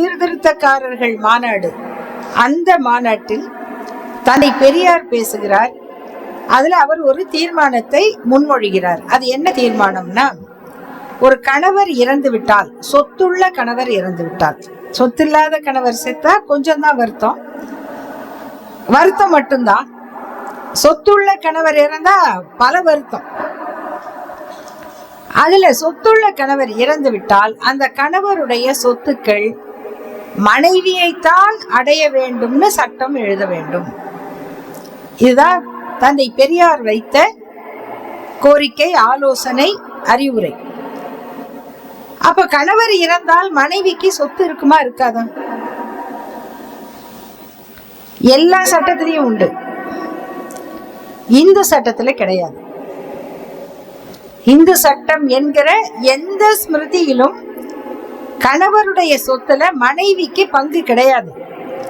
சீர்திருத்தக்காரர்கள் மாநாடு, அந்த மாநாட்டில் தந்தை பெரியார் பேசுகிறார். அதுல அவர் ஒரு தீர்மானத்தை முன்மொழிகிறார். அது என்ன தீர்மானம்னா, ஒரு கணவர் இறந்து விட்டால், சொத்துள்ள கணவர் இறந்து விட்டால், சொத்தில்லாத கணவர் செத்தா கொஞ்சம் தான் வருத்தம் மட்டும்தான். சொத்துள்ள கணவர் இறந்தா பல வருத்தம். அதுல சொத்துள்ள கணவர் இறந்து விட்டால் அந்த கணவருடைய சொத்துக்கள் மனைவியைத்தான் அடைய வேண்டும்னு சட்டம் எழுத வேண்டும். இதுதான் தந்தை பெரியார் வைத்த கோரிக்கை, ஆலோசனை, அறிவுரை. அப்ப கணவர் இறந்தால் மனைவிக்கு சொத்து இருக்குமா இருக்காதா? எல்லா சட்டத்திலையும் உண்டு, இந்து சட்டத்துல கிடையாது. இந்து சட்டம் என்கிற எந்த ஸ்மிருதியிலும் கணவருடைய சொத்துல மனைவிக்கு பங்கு கிடையாது.